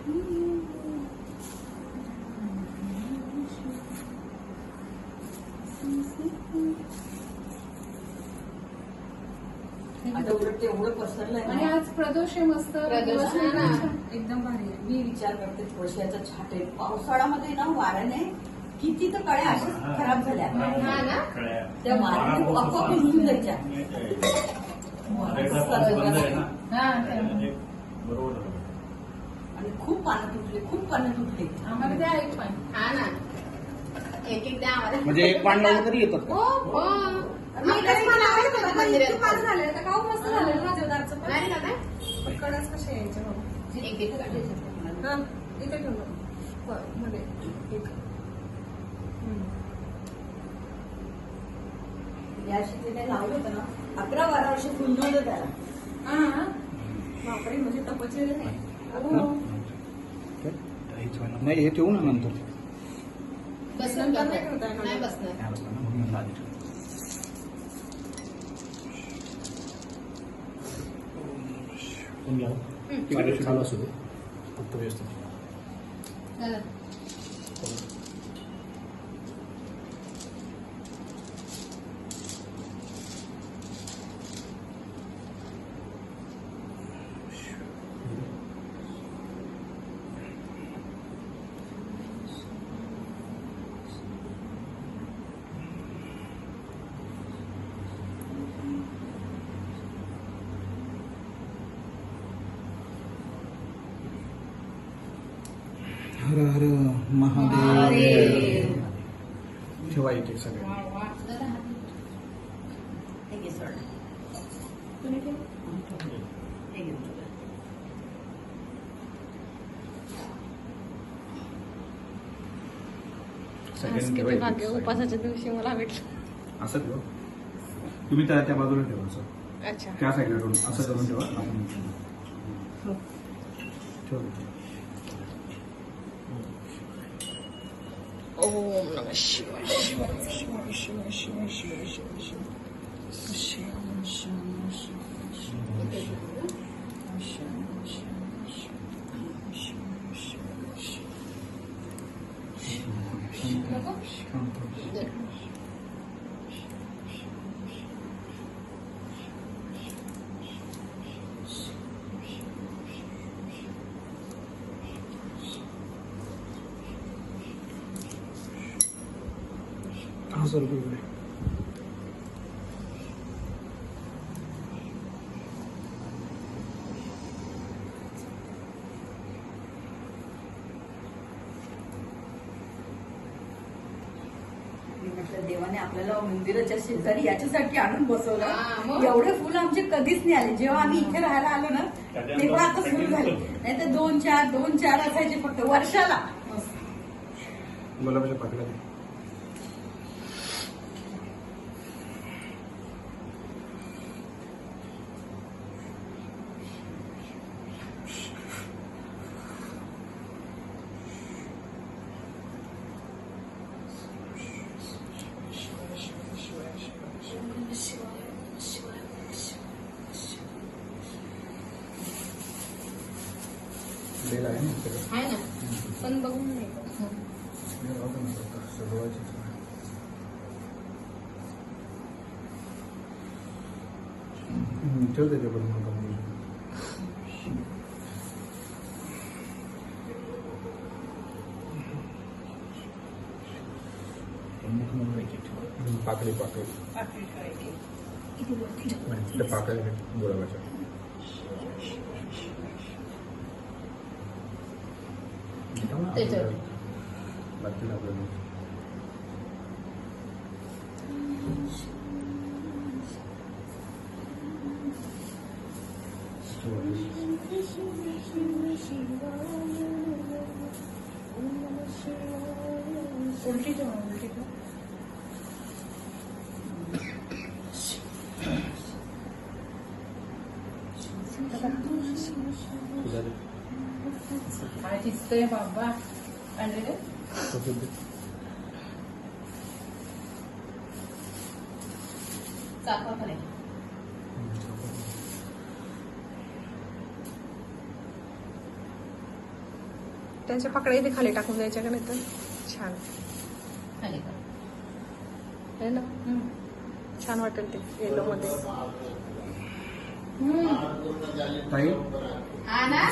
आता उलट एवढं पसरलंय आणि आज प्रदोष आहे मस्त एकदम भारी आहे. मी विचार करते थोडशी याचा छाटे पावसाळ्यामध्ये ना वाऱ्याने किती तर कळ्या अशाच खराब झाल्या त्या वाऱ्याने आपोआप निघून जायच्या. आणि खूप पानं तुटले आम्हाला द्या एक पान. हा ना एक द्या आम्हाला. म्हणजे एक पान लावून तरी येतात का? हो पान झाले तर काऊ मस्त झालेलं ना देवदारचं पण. नाही ना कडच कसे यायचे बाबा. एक एक काढायचं. हा इथे ठेवलं मध्ये एक. याशी तिने लावलं होतं ना 11-12 वर्ष फुल नव्हतं त्याला. हा बापरे म्हणजे तपचलेलं नाही. नाही हे ठेवू ना नंतर. बसणार नाही बसणार. चालू असू दे फक्त व्यवस्थित. हर हर महादेव. ठेवा इथे सगळे. हे घे सोड. हे घे तुला. सगळ्यांनी भाग्य उपासाच्या दिवशी मला भेटलं. असं ठेवा. तुम्ही त्या बाजूला ठेवा असं. अच्छा त्या साईडला ठेवून असं करून ठेवा. ठेवा. ओम नमः शिवाय. हा सर इकडे. म्हटलं देवाने आपल्याला मंदिराच्या शेजारी याच्यासाठी आणून हा, बसवलं. मग? एवढे फुलं आमचे कधीच नाही आले. जेव्हा आम्ही इथे राहायला आलो ना तेव्हा आता फुल झाले. नाही तर 2-4 असायचे फक्त वर्षाला. गुलाबाच्या पाकळ्या दे. बेल आहे ना सगळं. आहे ना पण बघून नाही. ठेव त्याच्याकडून. पाकळी पाकळी गुलाबाच्या. त्याच्यावर बाकी आपल्याला उलटी ठेवा उलटी ठेवा. काय दिसतंय बाबा. आणले चाकवा पण आहे. त्यांच्या पाकळ्या इथे खाली टाकून द्यायच्या का नाही तर छान खाली कर. आहे ना छान वाटेल ते येलो मध्ये ताई हा ना